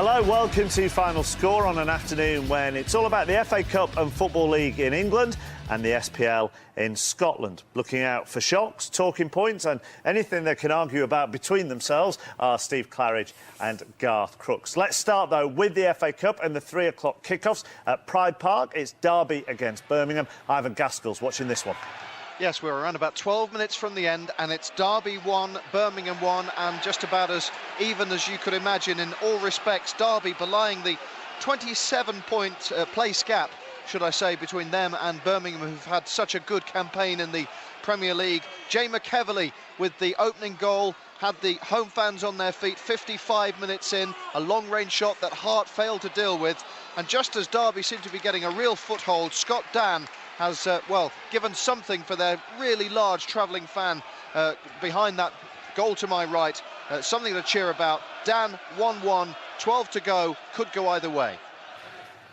Hello, welcome to Final Score on an afternoon when it's all about the FA Cup and Football League in England and the SPL in Scotland. Looking out for shocks, talking points and anything they can argue about between themselves are Steve Claridge and Garth Crooks. Let's start, though, with the FA Cup and the 3 o'clock kickoffs at Pride Park. It's Derby against Birmingham. Ivan Gaskell's watching this one. Yes, we're around about 12 minutes from the end, and it's Derby 1, Birmingham 1, and just about as even as you could imagine in all respects. Derby belying the 27-point place gap, should I say, between them and Birmingham, who've had such a good campaign in the Premier League. Jay McEverley with the opening goal had the home fans on their feet 55 minutes in, a long-range shot that Hart failed to deal with, and just as Derby seemed to be getting a real foothold, Scott Dan has, given something for their really large travelling fan behind that goal to my right. Something to cheer about. Dan, 1-1, 12 to go, could go either way.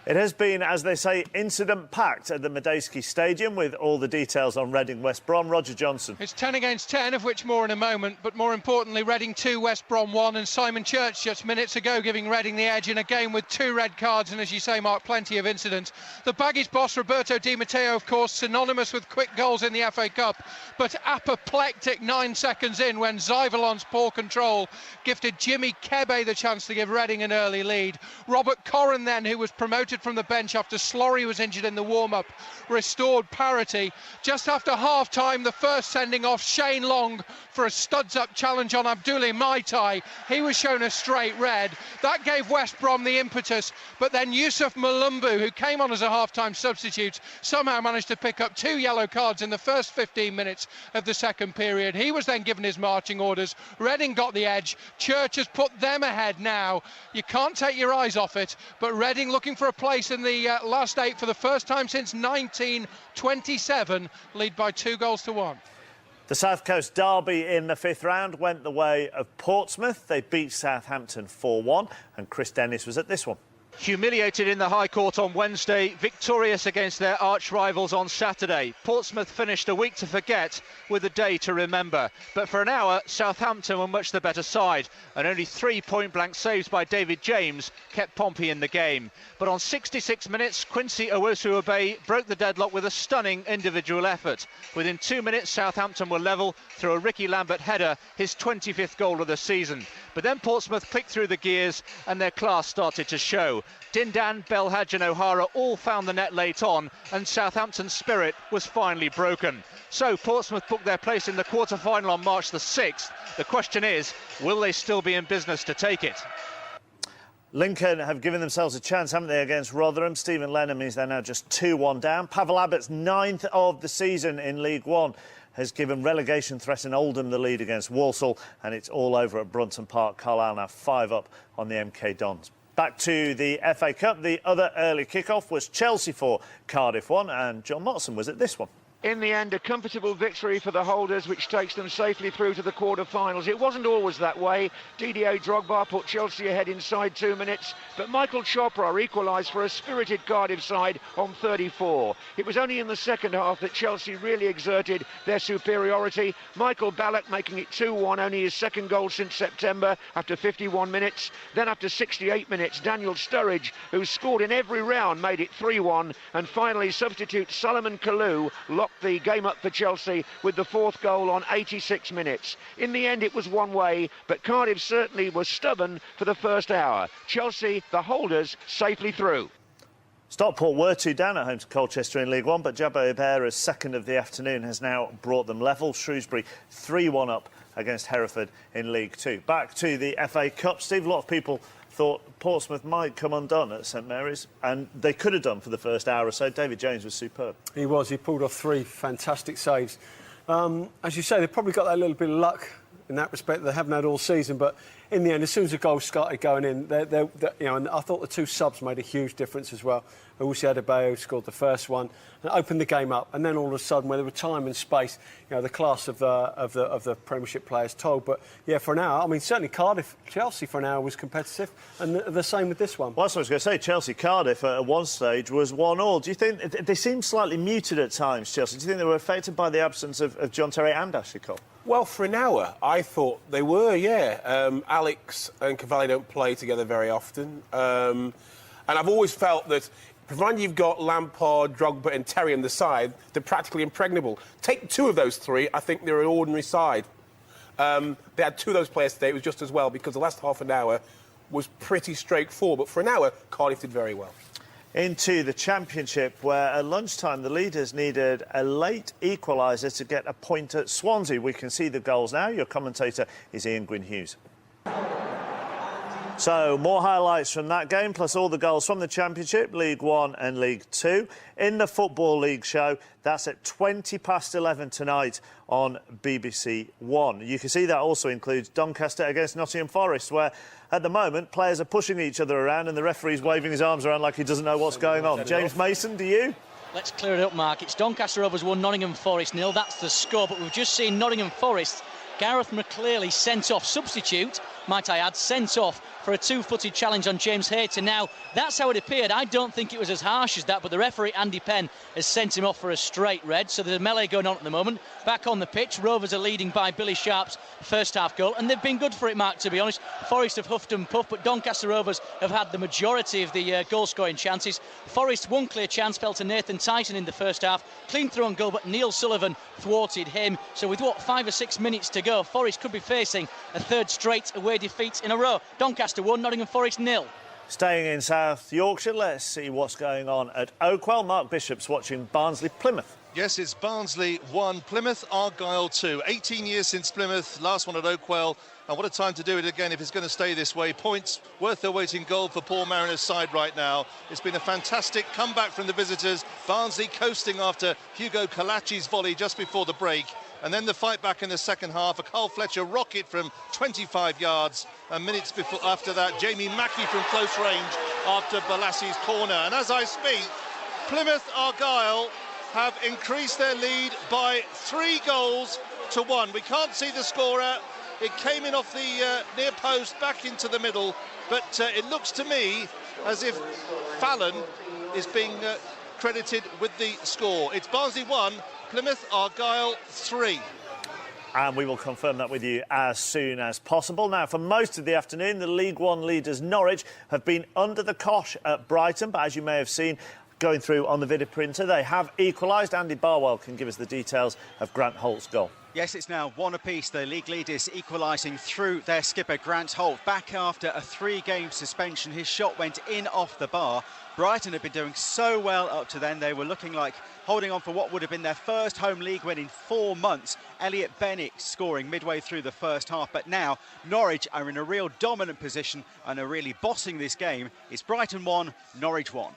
It has been, as they say, incident-packed at the Medeski Stadium, with all the details on Reading West Brom. Roger Johnson. It's 10 against 10, of which more in a moment, but more importantly, Reading 2, West Brom 1, and Simon Church just minutes ago giving Reading the edge in a game with 2 red cards and, as you say, Mark, plenty of incidents. The Baggies boss, Roberto Di Matteo, of course, synonymous with quick goals in the FA Cup, but apoplectic 9 seconds in when Zyvalon's poor control gifted Jimmy Kebe the chance to give Reading an early lead. Robert Corran then, who was promoted from the bench after Slorry was injured in the warm-up, restored parity. Just after half-time, the first sending off Shane Long for a studs-up challenge on Abdoulaye Maitai. He was shown a straight red. That gave West Brom the impetus, but then Yusuf Malumbu, who came on as a half-time substitute, somehow managed to pick up 2 yellow cards in the first 15 minutes of the second period. He was then given his marching orders. Reading got the edge. Church has put them ahead now. You can't take your eyes off it, but Reading looking for a place in the last 8 for the first time since 1927, lead by 2-1. The South Coast derby in the 5th round went the way of Portsmouth. They beat Southampton 4-1, and Chris Dennis was at this one. Humiliated in the High Court on Wednesday, victorious against their arch-rivals on Saturday. Portsmouth finished a week to forget with a day to remember. But for an hour, Southampton were much the better side, and only 3 point-blank saves by David James kept Pompey in the game. But on 66 minutes, Quincy Owusu-Obey broke the deadlock with a stunning individual effort. Within 2 minutes, Southampton were level through a Ricky Lambert header, his 25th goal of the season. But then Portsmouth clicked through the gears and their class started to show. Dindan, Belhadj and O'Hara all found the net late on, and Southampton's spirit was finally broken. So Portsmouth booked their place in the quarter-final on March the 6th. The question is, will they still be in business to take it? Lincoln have given themselves a chance, haven't they, against Rotherham. Stephen Lennon means they're now just 2-1 down. Pavel Abbott's 9th of the season in League One has given relegation threat in Oldham the lead against Walsall, and it's all over at Brunton Park. Carlisle now 5 up on the MK Dons. Back to the FA Cup. The other early kick-off was Chelsea 4, Cardiff 1, and John Motson was at this one. In the end, a comfortable victory for the holders, which takes them safely through to the quarter-finals. It wasn't always that way. Didier Drogba put Chelsea ahead inside 2 minutes, but Michael Chopra equalised for a spirited Cardiff side on 34. It was only in the second half that Chelsea really exerted their superiority. Michael Ballack making it 2-1, only his second goal since September after 51 minutes. Then after 68 minutes, Daniel Sturridge, who scored in every round, made it 3-1. And finally, substitute Solomon Kalou locked the game up for Chelsea with the 4th goal on 86 minutes. In the end, it was one way, but Cardiff certainly was stubborn for the first hour. Chelsea, the holders, safely through. Stockport were 2 down at home to Colchester in League One, but Jabba Ibeara's second of the afternoon has now brought them level. Shrewsbury 3-1 up against Hereford in League Two. Back to the FA Cup. Steve, a lot of people thought Portsmouth might come undone at St Mary's, and they could have done for the first hour or so. David James was superb. He was. He pulled off 3 fantastic saves. As you say, they've probably got that little bit of luck in that respect they haven't had all season, but in the end, as soon as the goals started going in, and I thought the 2 subs made a huge difference as well. Owusu Adebayo scored the first one and opened the game up, and then all of a sudden, where there were time and space, the class of the Premiership players told. But yeah, for an hour, I mean, certainly Cardiff, Chelsea for an hour was competitive, and the same with this one. Well, that's what I was going to say. Chelsea Cardiff at one stage was 1-1. Do you think they seemed slightly muted at times, Chelsea? Do you think they were affected by the absence of John Terry and Ashley Cole? Well, for an hour, I thought they were, yeah. Alex and Cavalli don't play together very often. And I've always felt that, provided you've got Lampard, Drogba and Terry on the side, they're practically impregnable. Take two of those three, I think they're an ordinary side. They had two of those players today, it was just as well, because the last half an hour was pretty straightforward. But for an hour, Cardiff did very well. Into the Championship, where at lunchtime the leaders needed a late equaliser to get a point at Swansea. We can see the goals now. Your commentator is Ian Gwyn Hughes. So, more highlights from that game, plus all the goals from the Championship, League One and League Two. In the Football League show, that's at 11:20 tonight on BBC One. You can see that also includes Doncaster against Nottingham Forest, where, at the moment, players are pushing each other around and the referee's waving his arms around like he doesn't know what's going on. James Mason, do you? Let's clear it up, Mark. It's Doncaster Rovers 1, Nottingham Forest 0. That's the score, but we've just seen Nottingham Forest, Garth McCleary sent off, substitute, might I add, sent off for a two-footed challenge on James Hayton. Now, that's how it appeared. I don't think it was as harsh as that, but the referee, Andy Penn, has sent him off for a straight red. So there's a melee going on at the moment. Back on the pitch, Rovers are leading by Billy Sharp's first-half goal, and they've been good for it, Mark, to be honest. Forest have huffed and puffed, but Doncaster Rovers have had the majority of the goal-scoring chances. Forest, one clear chance, fell to Nathan Tyson in the first half. Clean through on goal, but Neil Sullivan thwarted him. So with, 5 or 6 minutes to go, Forest could be facing a third straight away defeat in a row. Doncaster 1, Nottingham Forest 0. Staying in South Yorkshire, let's see what's going on at Oakwell. Mark Bishop's watching Barnsley-Plymouth. Yes, it's Barnsley 1, Plymouth Argyle 2. 18 years since Plymouth, last one at Oakwell. And what a time to do it again if it's going to stay this way. Points worth their weight in gold for Paul Mariner's side right now. It's been a fantastic comeback from the visitors. Barnsley coasting after Hugo Kalachi's volley just before the break. And then the fight back in the second half, a Carl Fletcher rocket from 25 yards. And minutes after that, Jamie Mackey from close range after Balassi's corner. And as I speak, Plymouth Argyle have increased their lead by 3 goals to 1. We can't see the scorer. It came in off the near post back into the middle. But it looks to me as if Fallon is being credited with the score. It's Barnsley 1, Plymouth Argyle 3. And we will confirm that with you as soon as possible. Now, for most of the afternoon, the League One leaders Norwich have been under the cosh at Brighton. But as you may have seen going through on the video printer, they have equalised. Andy Barwell can give us the details of Grant Holt's goal. Yes, it's now 1 apiece. The league leaders equalising through their skipper, Grant Holt. Back after a 3-game suspension, his shot went in off the bar. Brighton had been doing so well up to then. They were looking like holding on for what would have been their first home league win in 4 months. Elliot Bennett scoring midway through the first half. But now Norwich are in a real dominant position and are really bossing this game. It's Brighton 1, Norwich 1.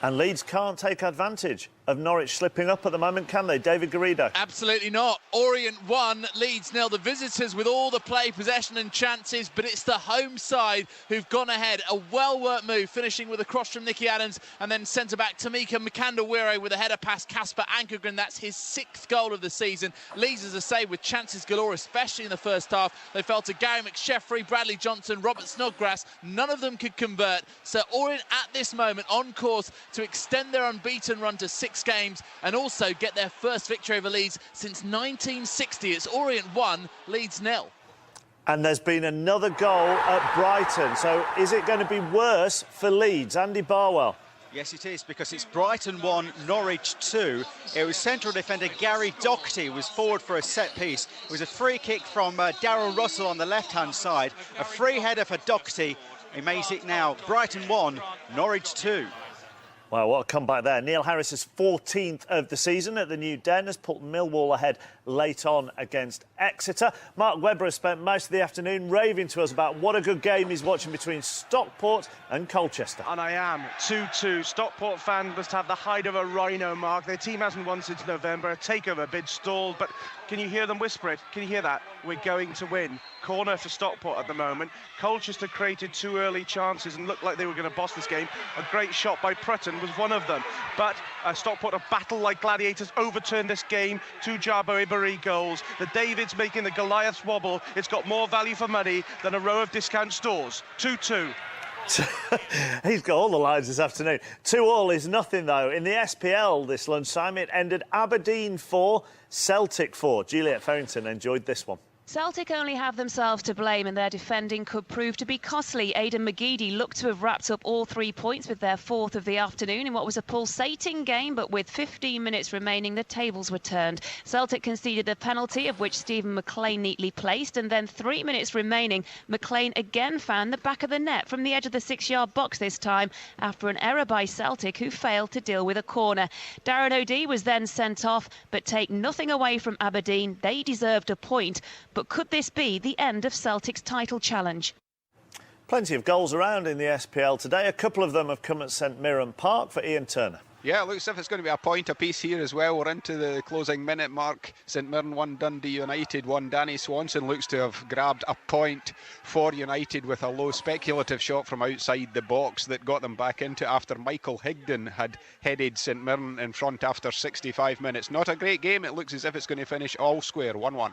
And Leeds can't take advantage of Norwich slipping up at the moment, can they? David Garrido. Absolutely not. Orient 1, Leeds 0. The visitors with all the play, possession and chances, but it's the home side who've gone ahead. A well-worked move, finishing with a cross from Nicky Adams, and then centre-back Tamika Mkandawire with a header past Casper Ankergren. That's his 6th goal of the season. Leeds, as I say, with chances galore, especially in the first half. They fell to Gary McSheffrey, Bradley Johnson, Robert Snodgrass. None of them could convert. So Orient at this moment on course to extend their unbeaten run to 6 games and also get their first victory over Leeds since 1960. It's Orient 1, Leeds 0. And there's been another goal at Brighton. So is it going to be worse for Leeds? Andy Barwell. Yes, it is, because it's Brighton 1, Norwich 2. It was central defender Gary Doherty was forward for a set piece. It was a free kick from Darryl Russell on the left-hand side. A free header for Doherty. He makes it now Brighton 1, Norwich 2. Well, what a comeback there. Neil Harris's 14th of the season at the New Den has put Millwall ahead late on against Exeter. Mark Webber has spent most of the afternoon raving to us about what a good game he's watching between Stockport and Colchester. And I am. 2-2. Stockport fan must have the hide of a rhino, Mark. Their team hasn't won since November. A takeover bid stalled, but can you hear them whisper it? Can you hear that? We're going to win. Corner for Stockport at the moment. Colchester created 2 early chances and looked like they were going to boss this game. A great shot by Prutton was one of them. But Stockport, a battle like gladiators, overturned this game. 2 Jabo Ibari goals. The Davids making the Goliaths wobble. It's got more value for money than a row of discount stores. 2-2. He's got all the lines this afternoon. 2-2 is nothing, though. In the SPL this lunchtime, it ended Aberdeen 4, Celtic 4. Juliet Farrington enjoyed this one. Celtic only have themselves to blame, and their defending could prove to be costly. Aidan McGeady looked to have wrapped up all 3 points with their 4th of the afternoon in what was a pulsating game, but with 15 minutes remaining, the tables were turned. Celtic conceded a penalty, of which Stephen McLean neatly placed, and then 3 minutes remaining, McLean again found the back of the net from the edge of the 6-yard box this time, after an error by Celtic, who failed to deal with a corner. Darren O'Dea was then sent off, but take nothing away from Aberdeen. They deserved a point. But could this be the end of Celtic's title challenge? Plenty of goals around in the SPL today. A couple of them have come at St Mirren Park for Ian Turner. Yeah, it looks as if it's going to be a point apiece here as well. We're into the closing minute mark. St Mirren 1, Dundee United 1. Danny Swanson looks to have grabbed a point for United with a low speculative shot from outside the box that got them back into after Michael Higdon had headed St Mirren in front after 65 minutes. Not a great game. It looks as if it's going to finish all square, 1-1.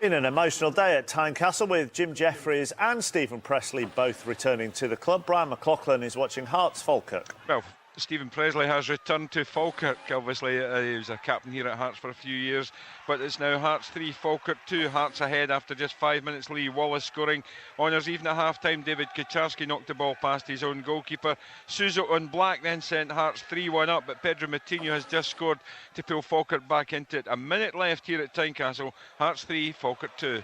Been an emotional day at Tynecastle with Jim Jeffries and Stephen Pressley both returning to the club. Brian McLaughlin is watching Hearts Falkirk. Well, Stephen Pressley has returned to Falkirk. Obviously, he was a captain here at Hearts for a few years, but it's now Hearts 3, Falkirk 2. Hearts ahead after just 5 minutes. Lee Wallace scoring. Honours even at half-time. David Kaczarski knocked the ball past his own goalkeeper. Suzo and Black then sent Hearts 3-1 up, but Pedro Matinho has just scored to pull Falkirk back into it. A minute left here at Tynecastle. Hearts 3, Falkirk 2.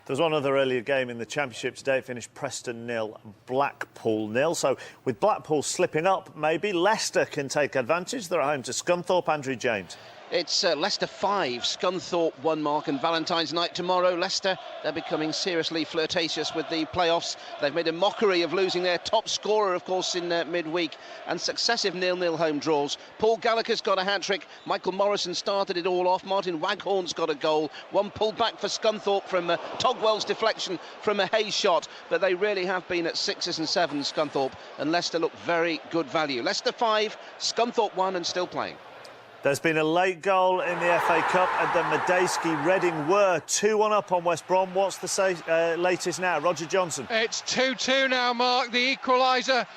There's one other earlier game in the Championship today. It finished Preston 0, Blackpool 0. So with Blackpool slipping up, maybe Leicester can take advantage. They're at home to Scunthorpe. Andrew James. It's Leicester 5, Scunthorpe 1 mark, and Valentine's night tomorrow. Leicester, they're becoming seriously flirtatious with the playoffs. They've made a mockery of losing their top scorer, of course, in midweek, and successive 0-0 home draws. Paul Gallagher's got a hat-trick. Michael Morrison started it all off. Martin Waghorn's got a goal. One pulled back for Scunthorpe from Togwell's deflection from a Hayes shot, but they really have been at 6s and 7s, Scunthorpe, and Leicester look very good value. Leicester 5, Scunthorpe 1, and still playing. There's been a late goal in the FA Cup, and the Medeski Reading were 2-1 up on West Brom. What's the latest now? Roger Johnson. It's 2-2 now, Mark. The equaliser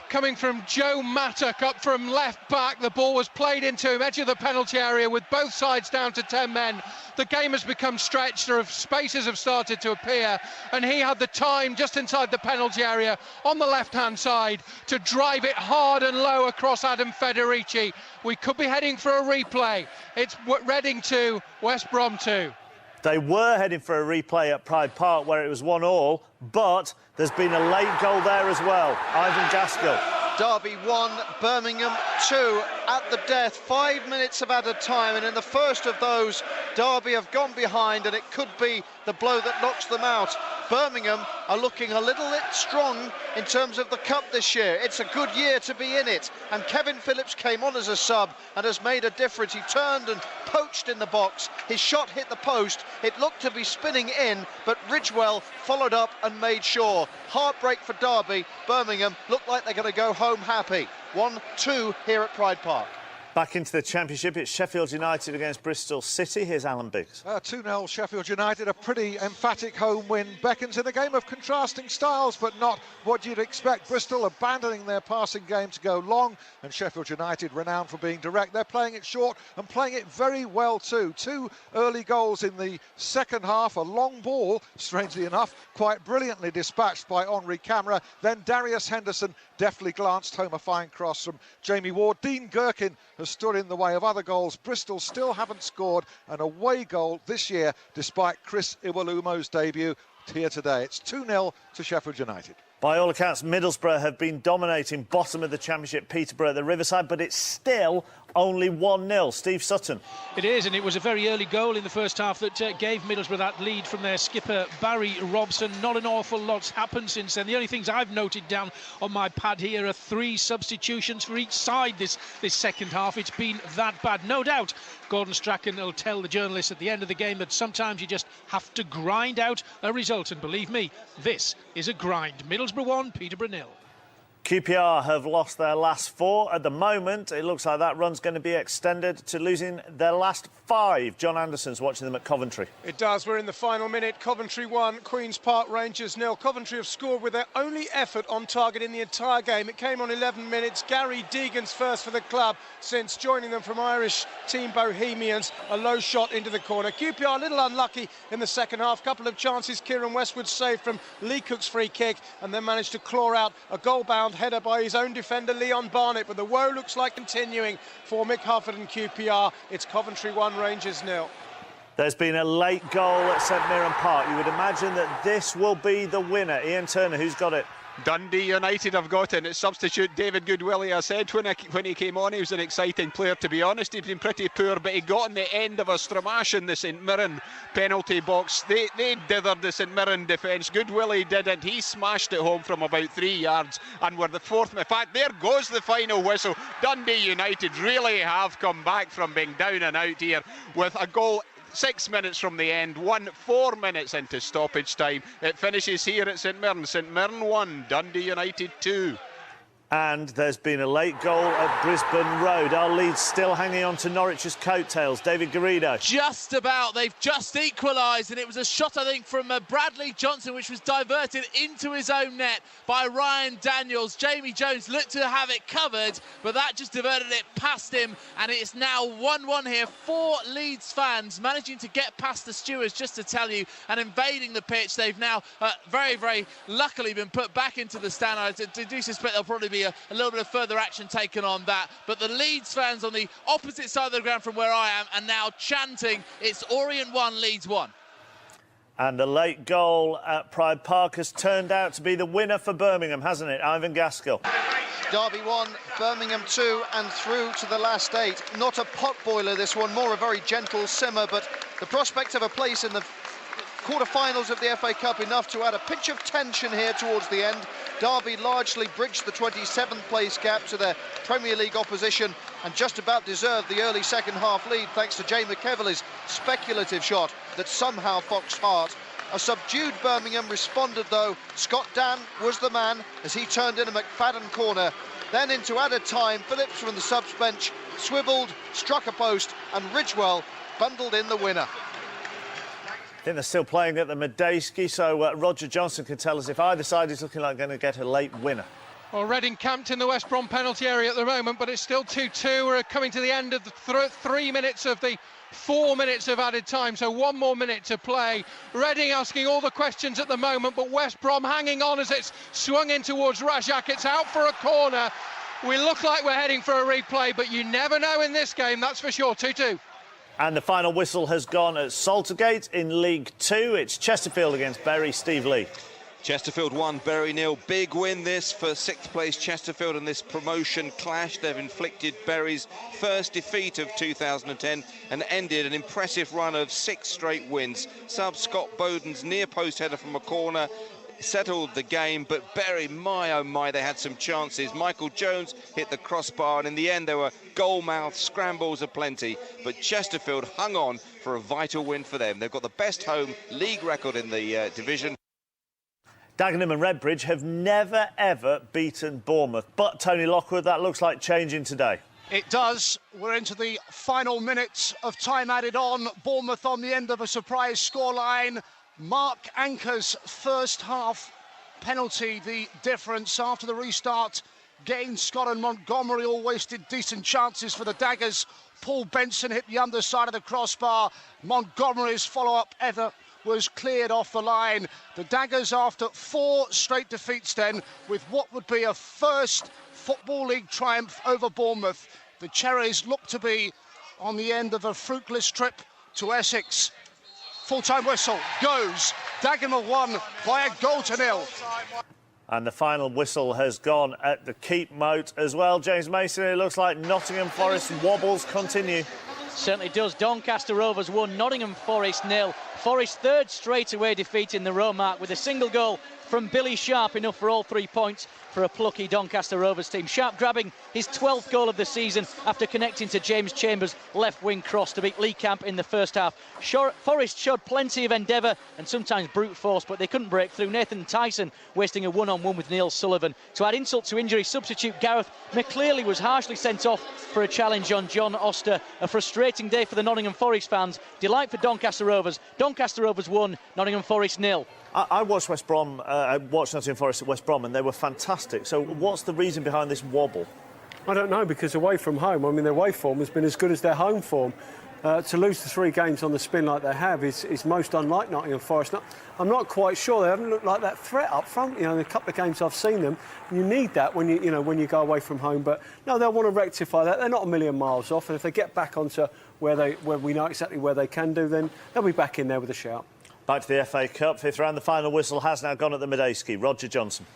coming from Joe Mattock up from left back. The ball was played into him, edge of the penalty area, with both sides down to 10 men. The game has become stretched. Spaces have started to appear, and he had the time just inside the penalty area on the left-hand side to drive it hard and low across Adam Federici. We could be heading for a replay. It's Reading 2, West Brom 2. They were heading for a replay at Pride Park where it was 1-1, but there's been a late goal there as well. Ivan Gaskell. Derby 1, Birmingham 2 at the death. 5 minutes of added time, and in the first of those, Derby have gone behind, and it could be the blow that knocks them out. Birmingham are looking a little bit strong in terms of the cup this year. It's a good year to be in it, and Kevin Phillips came on as a sub and has made a difference. He turned and poached in the box. His shot hit the post. It looked to be spinning in, but Ridgewell followed up and made sure. Heartbreak for Derby. Birmingham look like they're going to go home happy. 1-2 here at Pride Park. Back into the Championship, it's Sheffield United against Bristol City. Here's Alan Biggs. 2-0 Sheffield United, a pretty emphatic home win. Beckons in a game of contrasting styles, but not what you'd expect. Bristol abandoning their passing game to go long, and Sheffield United, renowned for being direct, they're playing it short and playing it very well too. 2 early goals in the second half, a long ball, strangely enough, quite brilliantly dispatched by Henri Camara. Then Darius Henderson deftly glanced home a fine cross from Jamie Ward. Dean Gherkin has stood in the way of other goals. Bristol still haven't scored an away goal this year, despite Chris Iwelumo's debut here today. It's 2-0 to Sheffield United. By all accounts, Middlesbrough have been dominating bottom of the Championship, Peterborough at the Riverside, but it's still only 1-0. Steve Sutton. It is, and it was a very early goal in the first half that gave Middlesbrough that lead from their skipper, Barry Robson. Not an awful lot's happened since then. The only things I've noted down on my pad here are 3 substitutions for each side this second half. It's been that bad. No doubt Gordon Strachan will tell the journalists at the end of the game that sometimes you just have to grind out a result, and believe me, this is a grind. Middlesbrough 1, Peterborough 0. QPR have lost their last 4. At the moment, it looks like that run's going to be extended to losing their last 5. John Anderson's watching them at Coventry. It does. We're in the final minute. Coventry 1, Queen's Park Rangers 0. Coventry have scored with their only effort on target in the entire game. It came on 11 minutes. Gary Deegan's first for the club since joining them from Irish team Bohemians. A low shot into the corner. QPR a little unlucky in the second half. Couple of chances. Kieran Westwood saved from Lee Cook's free kick and then managed to claw out a goal-bound header by his own defender Leon Barnett, but the woe looks like continuing for Mick Hufford and QPR. It's Coventry 1, Rangers 0. There's been a late goal at St Mirren Park. You would imagine that this will be the winner. Ian Turner, who's got it? Dundee United have got it. It's substitute David Goodwillie. I said when he came on he was an exciting player. To be honest, he's been pretty poor, but he got on the end of a stramash in the St Mirren penalty box. They dithered the St Mirren defence. Goodwillie didn't. He smashed it home from about 3 yards and were the fourth. In fact, there goes the final whistle. Dundee United really have come back from being down and out here with a goal 6 minutes from the end, 4 minutes into stoppage time. It finishes here at St Mirren. St Mirren 1, Dundee United 2. And there's been a late goal at Brisbane Road. Our Leeds still hanging on to Norwich's coattails. David Garrido. Just about. They've just equalised, and it was a shot, I think, from Bradley Johnson, which was diverted into his own net by Ryan Daniels. Jamie Jones looked to have it covered, but that just diverted it past him, and it's now 1-1 here. 4 Leeds fans managing to get past the stewards, just to tell you, and invading the pitch. They've now very, very luckily been put back into the stand. I do suspect there'll probably be a little bit of further action taken on that, but the Leeds fans on the opposite side of the ground from where I am are now chanting it's Orient 1, Leeds 1. And the late goal at Pride Park has turned out to be the winner for Birmingham, hasn't it? Ivan Gaskell. Derby 1, Birmingham 2, and through to the last 8. Not a pot boiler, this one, more a very gentle simmer, but the prospect of a place in the quarter-finals of the FA Cup enough to add a pinch of tension here towards the end. Derby largely bridged the 27th place gap to their Premier League opposition and just about deserved the early second half lead thanks to Jay McEvely's speculative shot that somehow foxed Hart. A subdued Birmingham responded though. Scott Dan was the man as he turned in a McFadden corner. Then into added time, Phillips from the subs bench swiveled, struck a post, and Ridgewell bundled in the winner. I think they're still playing at the Medeski, so Roger Johnson can tell us if either side is looking like going to get a late winner. Well, Reading camped in the West Brom penalty area at the moment, but it's still 2-2. We're coming to the end of the 3 minutes of the 4 minutes of added time, so 1 more minute to play. Reading asking all the questions at the moment, but West Brom hanging on as it's swung in towards Rajak. It's out for a corner. We look like we're heading for a replay, but you never know in this game, that's for sure. 2-2. And the final whistle has gone at Saltergate in League 2. It's Chesterfield against Bury. Steve Lee. Chesterfield 1, Bury 0. Big win this for 6th place Chesterfield in this promotion clash. They've inflicted Bury's first defeat of 2010 and ended an impressive run of 6 straight wins. Sub Scott Bowden's near post header from a corner settled the game, but Bury, my oh my, they had some chances. Michael Jones hit the crossbar, and in the end there were goal-mouth scrambles aplenty, but Chesterfield hung on for a vital win for them. They've got the best home league record in the division. Dagenham and Redbridge have never ever beaten Bournemouth, but Tony Lockwood, that looks like changing today. It does. We're into the final minutes of time added on. Bournemouth on the end of a surprise scoreline. Mark Anker's first half penalty, the difference after the restart. Gain, Scott and Montgomery all wasted decent chances for the Daggers. Paul Benson hit the underside of the crossbar. Montgomery's follow-up effort was cleared off the line. The Daggers, after 4 straight defeats then, with what would be a first Football League triumph over Bournemouth. The Cherries look to be on the end of a fruitless trip to Essex. Full-time whistle goes. Dagenham won by a 0-0. And the final whistle has gone at the Keep Moat as well. James Mason, it looks like Nottingham Forest wobbles continue. Certainly does. Doncaster Rovers 1, Nottingham Forest 0. Forest third straight away defeat in the row, Mark, with a single goal from Billy Sharp, enough for all 3 points for a plucky Doncaster Rovers team. Sharp grabbing his 12th goal of the season after connecting to James Chambers' left wing cross to beat Lee Camp in the first half. Forest showed plenty of endeavour and sometimes brute force, but they couldn't break through. Nathan Tyson wasting a one-on-one with Neil Sullivan. To add insult to injury, substitute Garth McClearly was harshly sent off for a challenge on John Oster. A frustrating day for the Nottingham Forest fans. Delight for Doncaster Rovers. Doncaster Rovers 1, Nottingham Forest 0. I watched West Brom. I watched Nottingham Forest at West Brom, and they were fantastic. So, what's the reason behind this wobble? I don't know, because away from home, I mean, their away form has been as good as their home form. To lose the 3 games on the spin like they have is most unlike Nottingham Forest. I'm not quite sure. They haven't looked like that threat up front. You know, in a couple of games I've seen them, you need that when you go away from home. But no, they'll want to rectify that. They're not a million miles off, and if they get back onto where we know exactly where they can do, then they'll be back in there with a shout. Back to the FA Cup, 5th round. The final whistle has now gone at the Midday-Ski. Roger Johnson.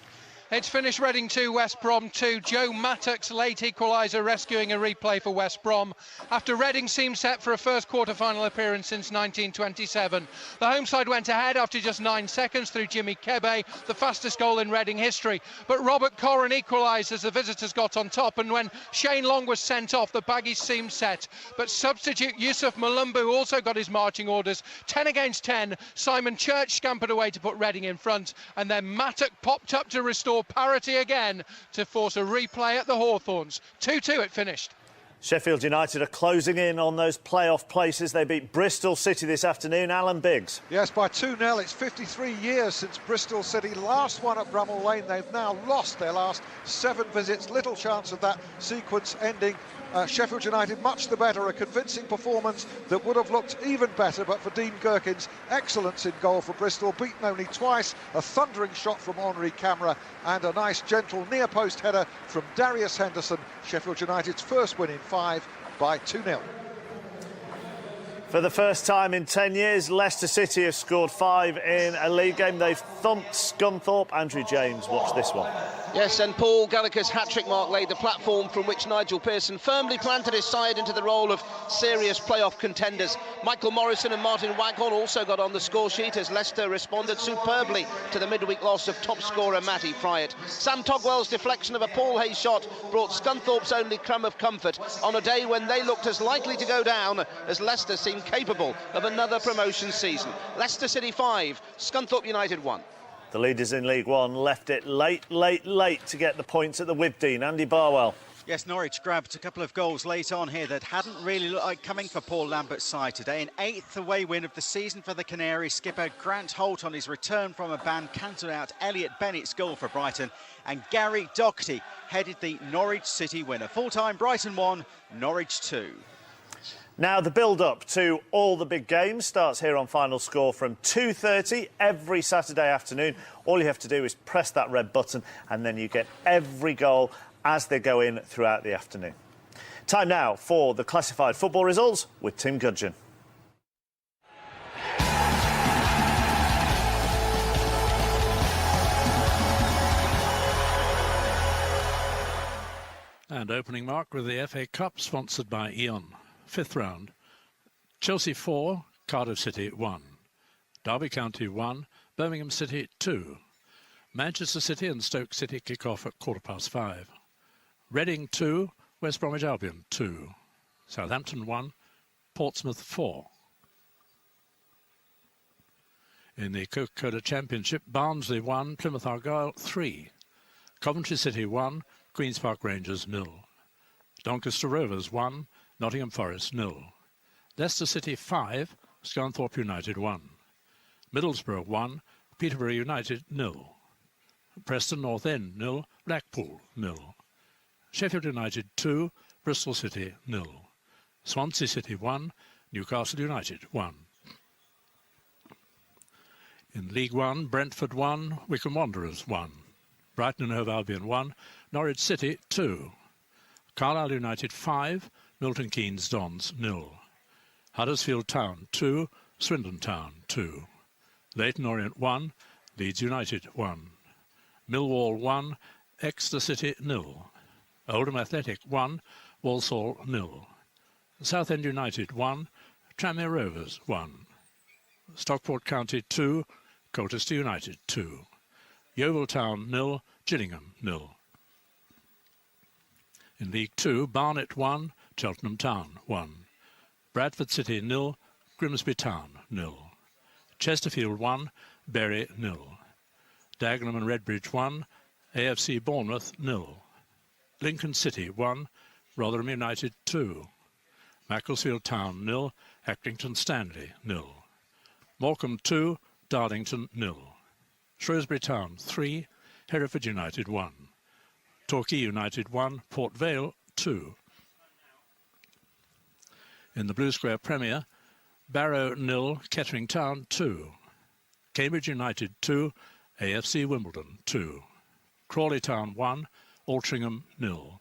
It's finished Reading 2, West Brom 2. Joe Mattock's late equaliser rescuing a replay for West Brom after Reading seemed set for a first quarter-final appearance since 1927. The home side went ahead after just 9 seconds through Jimmy Kebe, the fastest goal in Reading history. But Robert Corran equalised as the visitors got on top, and when Shane Long was sent off, the Baggies seemed set. But substitute Yusuf Malumbu also got his marching orders. 10 against 10, Simon Church scampered away to put Reading in front, and then Mattock popped up to restore parity again to force a replay at the Hawthorns. 2-2 it finished. Sheffield United are closing in on those playoff places. They beat Bristol City this afternoon. Alan Biggs. Yes, by 2-0. It's 53 years since Bristol City last won at Bramall Lane. They've now lost their last 7 visits. Little chance of that sequence ending. Sheffield United much the better, a convincing performance that would have looked even better but for Dean Gherkin's excellence in goal for Bristol, beaten only twice, a thundering shot from Henri Camara and a nice gentle near post header from Darius Henderson. Sheffield United's first win in 5 by 2-0. For the first time in 10 years, Leicester City have scored 5 in a league game. They've thumped Scunthorpe. Andrew James, watch this one. Yes, and Paul Gallagher's hat-trick mark laid the platform from which Nigel Pearson firmly planted his side into the role of serious playoff contenders. Michael Morrison and Martin Waghorn also got on the score sheet as Leicester responded superbly to the midweek loss of top scorer Matty Fryatt. Sam Togwell's deflection of a Paul Hayes shot brought Scunthorpe's only crumb of comfort on a day when they looked as likely to go down as Leicester seemed capable of another promotion season. Leicester City 5, Scunthorpe United 1. The leaders in League One left it late to get the points at the Wibdean. Andy Barwell. Yes, Norwich grabbed a couple of goals late on here that hadn't really looked like coming for Paul Lambert's side today. An 8th away win of the season for the Canaries. Skipper Grant Holt on his return from a ban cancelled out Elliot Bennett's goal for Brighton. And Gary Doherty headed the Norwich City winner. Full-time Brighton 1, Norwich 2. Now, the build-up to all the big games starts here on Final Score from 2:30 every Saturday afternoon. All you have to do is press that red button and then you get every goal as they go in throughout the afternoon. Time now for the classified football results with Tim Gudgin. And opening mark with the FA Cup, sponsored by Eon. 5th round. Chelsea 4, Cardiff City 1. Derby County 1, Birmingham City 2. Manchester City and Stoke City kick off at 5:15. Reading 2, West Bromwich Albion 2. Southampton 1, Portsmouth 4. In the Coca-Cola Championship, Barnsley 1, Plymouth Argyle 3. Coventry City 1, Queen's Park Rangers 0. Doncaster Rovers 1, Nottingham Forest 0. Leicester City 5, Scunthorpe United 1. Middlesbrough 1, Peterborough United 0. Preston North End 0, Blackpool 0. Sheffield United 2, Bristol City 0. Swansea City 1, Newcastle United 1. In League One, Brentford 1, Wycombe Wanderers 1. Brighton and Hove Albion 1, Norwich City 2. Carlisle United 5, Milton Keynes Dons 0. Huddersfield Town 2, Swindon Town 2. Leyton Orient 1, Leeds United 1. Millwall 1, Exeter City 0. Oldham Athletic 1, Walsall 0. Southend United 1, Tranmere Rovers 1. Stockport County 2, Colchester United 2. Yeovil Town 0, Gillingham 0. In League 2, Barnet 1, Cheltenham Town 1. Bradford City 0, Grimsby Town 0. Chesterfield 1, Bury 0. Dagenham and Redbridge 1, AFC Bournemouth 0. Lincoln City 1, Rotherham United 2. Macclesfield Town 0, Accrington Stanley 0. Morecambe 2, Darlington 0. Shrewsbury Town 3, Hereford United 1. Torquay United 1, Port Vale 2. In the Blue Square Premier, Barrow 0, Kettering Town 2. Cambridge United 2, AFC Wimbledon 2. Crawley Town 1, Altrincham 0.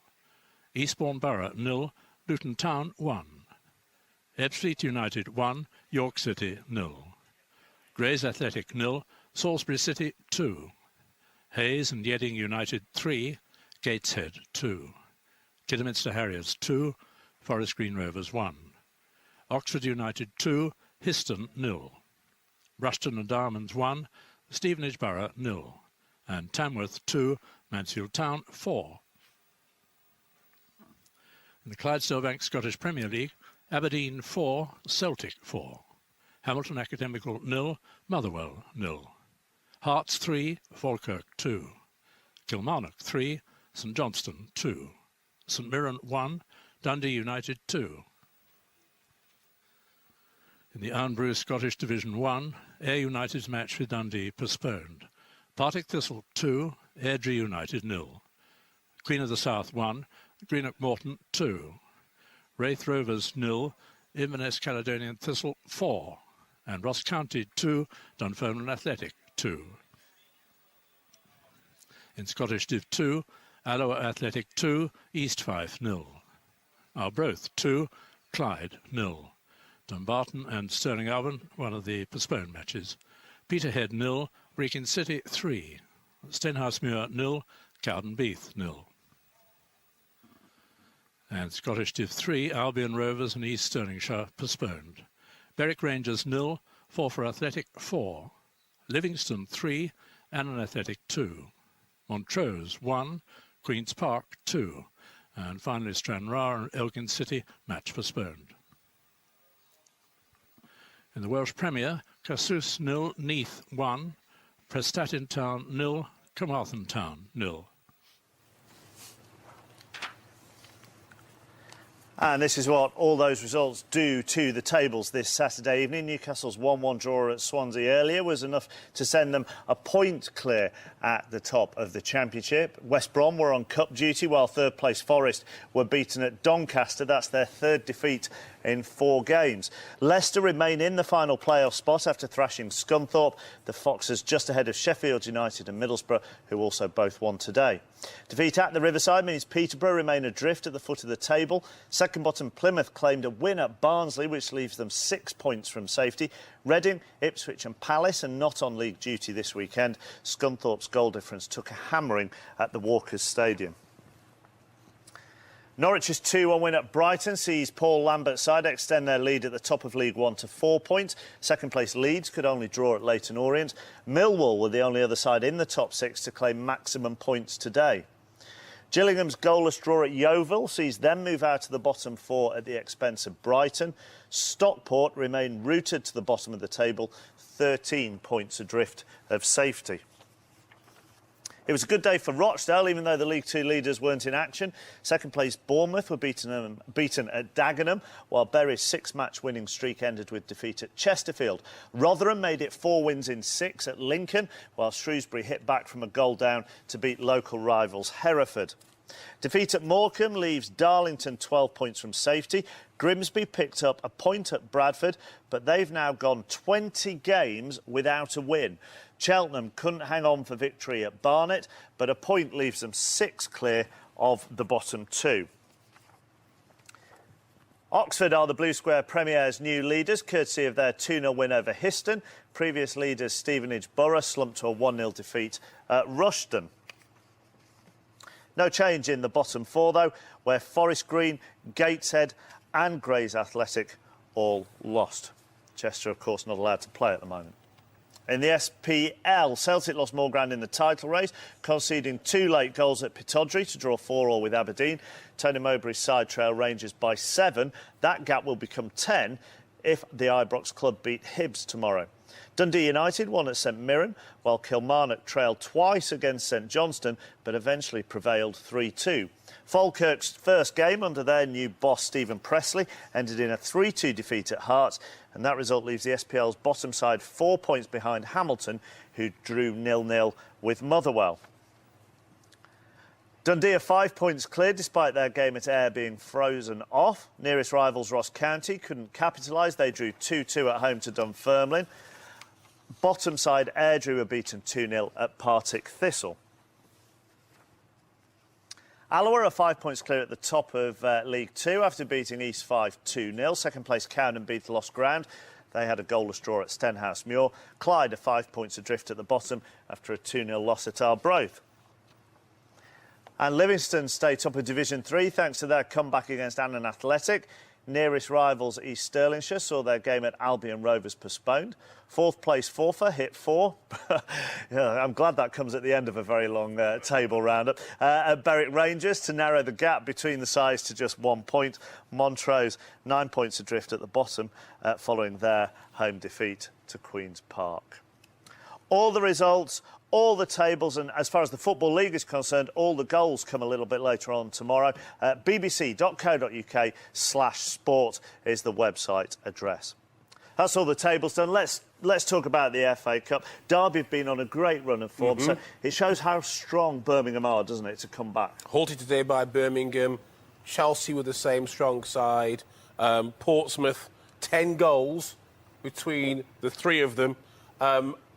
Eastbourne Borough 0, Luton Town 1. Ebbsfleet United 1, York City 0. Grays Athletic 0, Salisbury City 2. Hayes and Yeading United 3, Gateshead 2. Kidderminster Harriers 2, Forest Green Rovers 1. Oxford United 2, Histon 0. Rushton and Diamonds 1, Stevenage Borough 0. And Tamworth 2, Mansfield Town 4. In the Clydesdale Bank Scottish Premier League, Aberdeen 4, Celtic 4. Hamilton Academical 0, Motherwell 0. Hearts 3, Falkirk 2. Kilmarnock 3, St Johnstone 2. St Mirren 1, Dundee United 2. In the Arnbrew Scottish Division 1, Ayr United's match with Dundee postponed. Partick Thistle 2, Airdrie United 0. Queen of the South 1, Greenock Morton 2. Wraith Rovers 0, Inverness Caledonian Thistle 4. And Ross County 2, Dunfermline Athletic 2. In Scottish Div 2, Alloa Athletic 2, East Fife 0. Arbroath 2, Clyde 0. Dumbarton and Stirling Albion, one of the postponed matches. Peterhead 0, Brechin City 3. Stenhousemuir 0, Cowdenbeath 0. And Scottish Div 3, Albion Rovers and East Stirlingshire postponed. Berwick Rangers 0, Forfar Athletic 4. Livingston 3, Annan Athletic 2. Montrose 1, Queen's Park 2. And finally Stranraer and Elgin City, match postponed. In the Welsh Premier, Casus 0, Neath 1. Prestatyn Town 0, Carmarthen Town 0. And this is what all those results do to the tables this Saturday evening. Newcastle's 1-1 draw at Swansea earlier was enough to send them a point clear at the top of the Championship. West Brom were on cup duty while third place Forest were beaten at Doncaster. That's their third defeat in 4 games. Leicester remain in the final playoff spot after thrashing Scunthorpe. The Foxes just ahead of Sheffield United and Middlesbrough, who also both won today. Defeat at the Riverside means Peterborough remain adrift at the foot of the table. Second bottom Plymouth claimed a win at Barnsley, which leaves them 6 points from safety. Reading, Ipswich and Palace are not on league duty this weekend. Scunthorpe's goal difference took a hammering at the Walkers Stadium. Norwich's 2-1 win at Brighton sees Paul Lambert's side extend their lead at the top of League One to 4 points. Second place Leeds could only draw at Leyton Orient. Millwall were the only other side in the top 6 to claim maximum points today. Gillingham's goalless draw at Yeovil sees them move out of the bottom 4 at the expense of Brighton. Stockport remain rooted to the bottom of the table, 13 points adrift of safety. It was a good day for Rochdale, even though the League Two leaders weren't in action. Second place Bournemouth were beaten at Dagenham, while Bury's 6-match winning streak ended with defeat at Chesterfield. Rotherham made it 4 wins in 6 at Lincoln, while Shrewsbury hit back from a goal down to beat local rivals Hereford. Defeat at Morecambe leaves Darlington 12 points from safety. Grimsby picked up a point at Bradford, but they've now gone 20 games without a win. Cheltenham couldn't hang on for victory at Barnet, but a point leaves them 6 clear of the bottom 2. Oxford are the Blue Square Premier's new leaders, courtesy of their 2-0 win over Histon. Previous leaders Stevenage Borough slumped to a 1-0 defeat at Rushden. No change in the bottom 4, though, where Forest Green, Gateshead and Grays Athletic all lost. Chester, of course, not allowed to play at the moment. In the SPL, Celtic lost more ground in the title race, conceding 2 late goals at Pittodrie to draw 4-4 with Aberdeen. Tony Mowbray's side trail Rangers by 7. That gap will become 10 if the Ibrox club beat Hibs tomorrow. Dundee United won at St Mirren, while Kilmarnock trailed twice against St Johnstone, but eventually prevailed 3-2. Falkirk's first game under their new boss Stephen Pressley ended in a 3-2 defeat at Hearts, and that result leaves the SPL's bottom side 4 points behind Hamilton, who drew 0-0 with Motherwell. Dundee are 5 points clear despite their game at Ayr being frozen off. Nearest rivals Ross County couldn't capitalise. They drew 2-2 at home to Dunfermline. Bottom side Airdrie were beaten 2-0 at Partick Thistle. Alloa are 5 points clear at the top of League 2 after beating East Fife 2-0. Second place Cowden beat Lost Ground. They had a goalless draw at Stenhouse Muir. Clyde are 5 points adrift at the bottom after a 2-0 loss at Arbroath. And Livingston stay top of Division 3 thanks to their comeback against Annan Athletic. Nearest rivals East Stirlingshire saw their game at Albion Rovers postponed. Fourth place Forfar hit 4. Yeah, I'm glad that comes at the end of a very long table roundup. At Berwick Rangers to narrow the gap between the sides to just 1 point. Montrose 9 points adrift at the bottom following their home defeat to Queen's Park. All the results, all the tables, and as far as the Football League is concerned, all the goals come a little bit later on tomorrow. bbc.co.uk/sport is the website address. That's all the tables done. Let's talk about the FA Cup. Derby have been on a great run of form, so it shows how strong Birmingham are, doesn't it, to come back? Halted today by Birmingham. Chelsea with the same strong side. Portsmouth, 10 goals between the 3 of them.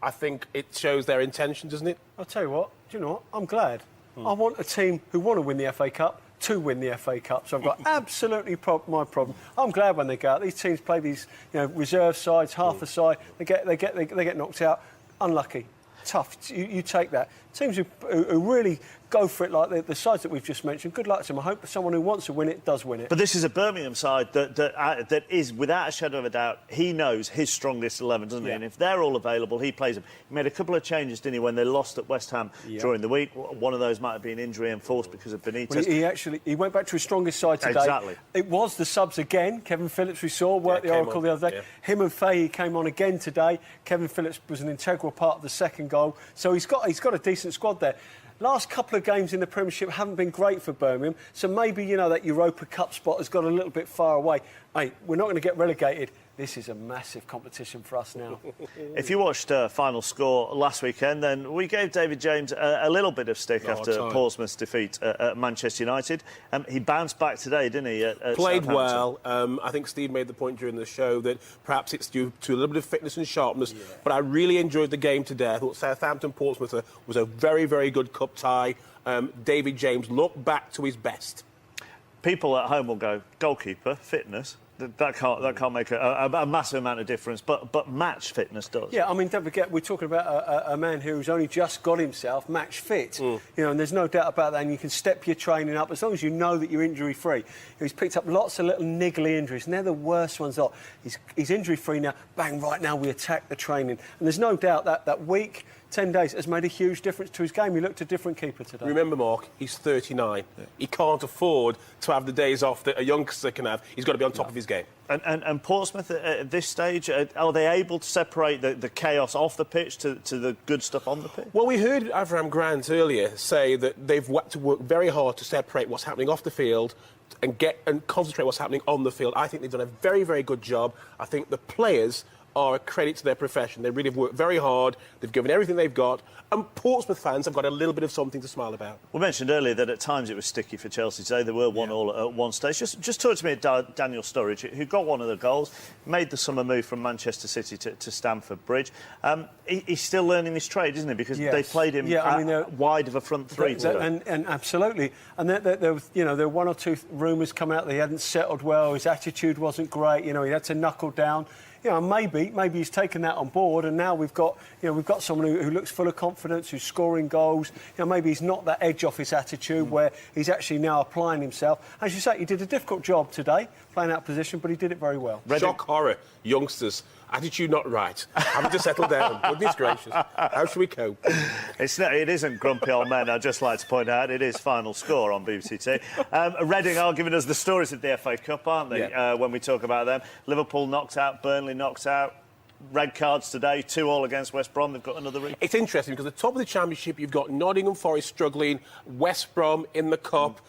I think it shows their intention, doesn't it? I'll tell you what, do you know what? I'm glad. I want a team who want to win the FA Cup to win the FA Cup. So I've got absolutely my problem. I'm glad when they go out. These teams play these, reserve sides, half a side. They get knocked out. Unlucky. Tough. You take that. Teams who really go for it, like the sides that we've just mentioned, good luck to them. I hope someone who wants to win it does win it. But this is a Birmingham side that is, without a shadow of a doubt, he knows his strongest 11, doesn't he? And if they're all available, he plays them. He made a couple of changes, didn't he, when they lost at West Ham during the week. One of those might have been injury enforced because of Benitez. Well, he went back to his strongest side today. Exactly. It was the subs again. Kevin Phillips, we saw, worked the Oracle the other day. Yeah. Him and Fahey came on again today. Kevin Phillips was an integral part of the second goal. So he's got a decent squad there. Last couple of games in the Premiership haven't been great for Birmingham, so maybe, that Europa Cup spot has got a little bit far away. Hey, we're not going to get relegated. This is a massive competition for us now. If you watched Final Score last weekend, then we gave David James a little bit of stick after Portsmouth's defeat at Manchester United. He bounced back today, didn't he? Played well. I think Steve made the point during the show that perhaps it's due to a little bit of fitness and sharpness, but I really enjoyed the game today. I thought Southampton-Portsmouth was a very, very good cup tie. David James looked back to his best. People at home will go, goalkeeper, fitness. That can't make a massive amount of difference, but match fitness does. Yeah, I mean, don't forget, we're talking about a man who's only just got himself match fit. And there's no doubt about that, and you can step your training up as long as you know that you're injury-free. He's picked up lots of little niggly injuries, and they're the worst ones. He's injury-free now. Bang, right now we attack the training. And there's no doubt that week, 10 days, has made a huge difference to his game. He looked a different keeper today. Remember, Mark, he's 39. Yeah. He can't afford to have the days off that a youngster can have. He's got to be on top of his game. And Portsmouth, at this stage, are they able to separate the chaos off the pitch to the good stuff on the pitch? Well, we heard Avram Grant earlier say that they've had to work very hard to separate what's happening off the field and concentrate what's happening on the field. I think they've done a very, very good job. I think the players are a credit to their profession. They really have worked very hard. They've given everything they've got. And Portsmouth fans have got a little bit of something to smile about. We mentioned earlier that at times it was sticky for Chelsea today. They were 1-1 at one stage. Just talk to me about Daniel Sturridge, who got one of the goals, made the summer move from Manchester City to Stamford Bridge. He's still learning his trade, isn't he? Because they played him wide of a front three today. And absolutely. And there were one or two rumours coming out that he hadn't settled well. His attitude wasn't great. He had to knuckle down. Maybe he's taken that on board, and now we've got someone who looks full of confidence, who's scoring goals. Maybe he's not that edge off his attitude where he's actually now applying himself. As you say, he did a difficult job today, playing out of position, but he did it very well. Shock horror, youngsters. Attitude not right. Having to settle down. Goodness gracious. How should we cope? It isn't grumpy old men. I'd just like to point out it is final score on BBC Two. Reading are giving us the stories of the FA Cup, aren't they? Yeah. When we talk about them. Liverpool knocked out, Burnley knocked out. Red cards today, 2-2 against West Brom. They've got another replay. It's interesting because at the top of the Championship, you've got Nottingham Forest struggling, West Brom in the Cup,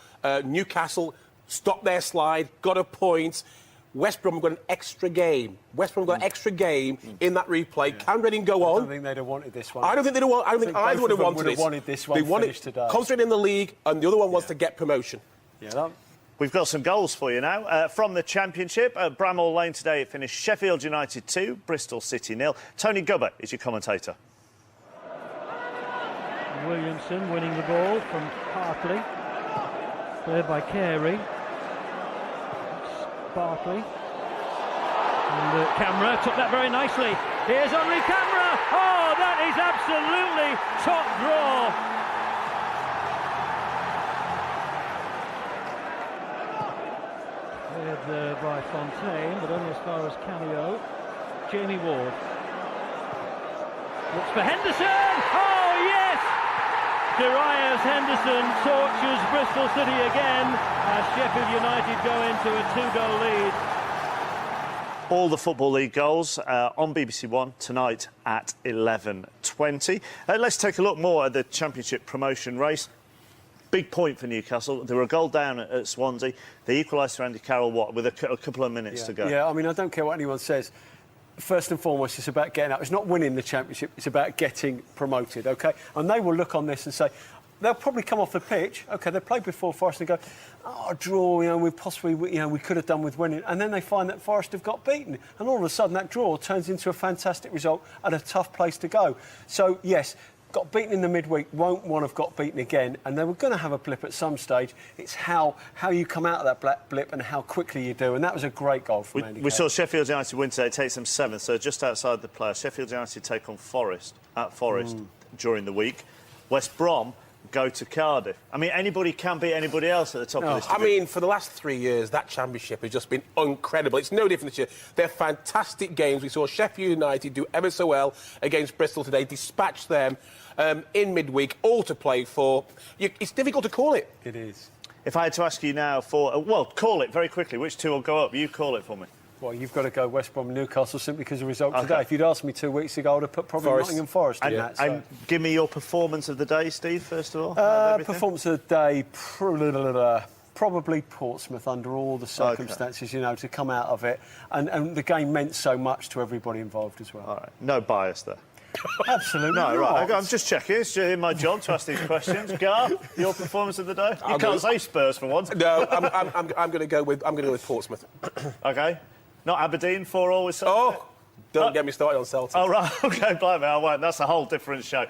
Newcastle stopped their slide, got a point. West Brom have got an extra game. West Brom got an extra game in that replay. Yeah. Can Reading go on? I don't think they'd have wanted this one. I don't think they'd have wanted. I don't think either would have wanted this one. They wanted today. Concentrate in the league, and the other one was to get promotion. Yeah. We've got some goals for you now. From the Championship, at Bramall Lane today, it finished Sheffield United 2, Bristol City 0. Tony Gubber is your commentator. Williamson winning the ball from Hartley. Cleared by Carey. Barkley. And Camera took that very nicely. Here's Henri Camera. Oh, that is absolutely top draw. Cleared by Fontaine, but only as far as Cameo. Jamie Ward. Looks for Henderson. Oh, yes! Darius Henderson tortures Bristol City again as Sheffield United go into a 2-goal lead. All the Football League goals on BBC One tonight at 11:20. Let's take a look more at the Championship promotion race. Big point for Newcastle. They were a goal down at Swansea. They equalised for Andy Carroll, with a couple of minutes to go. Yeah, I mean, I don't care what anyone says. First and foremost, it's about getting up. It's not winning the Championship, it's about getting promoted, OK? And they will look on this and say, they'll probably come off the pitch, OK, they played before Forest and go, oh, draw, we possibly, we could have done with winning. And then they find that Forest have got beaten. And all of a sudden, that draw turns into a fantastic result at a tough place to go. So, yes, got beaten in the midweek, won't want to have got beaten again, and they were going to have a blip at some stage. It's how you come out of that blip and how quickly you do, and that was a great goal from Andy. We saw Sheffield United win today. It takes them 7th, so just outside the playoffs. Sheffield United take on Forest at Forest during the week. West Brom go to Cardiff. I mean, anybody can beat anybody else at the top of this division. I mean, for the last 3 years, that Championship has just been incredible. It's no different this year. They're fantastic games. We saw Sheffield United do ever so well against Bristol today, dispatch them in midweek, all to play for. It's difficult to call it. It is. If I had to ask you now for... call it very quickly. Which two will go up? You call it for me. Well, you've got to go West Brom and Newcastle simply because of the result today. If you'd asked me 2 weeks ago, I would have put probably Nottingham Forest in that. And give me your performance of the day, Steve, first of all. Performance of the day, probably Portsmouth under all the circumstances, to come out of it. And the game meant so much to everybody involved as well. All right. No bias there. Absolutely no, not. Right. I'm just checking. It's in my job to ask these questions. Garth, your performance of the day? You can't say Spurs for once. No, I'm going to go with Portsmouth. OK. Not Aberdeen, 4-4 with Celtic? Oh, don't get me started on Celtic. Oh, right, OK, blimey, I won't. That's a whole different show.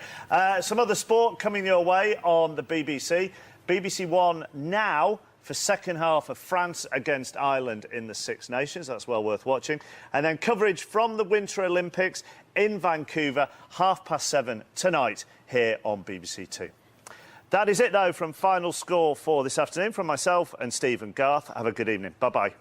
Some other sport coming your way on the BBC. BBC One now for second half of France against Ireland in the Six Nations. That's well worth watching. And then coverage from the Winter Olympics in Vancouver, 7:30 tonight here on BBC Two. That is it, though, from Final Score for this afternoon. From myself and Steve and Garth, have a good evening. Bye-bye.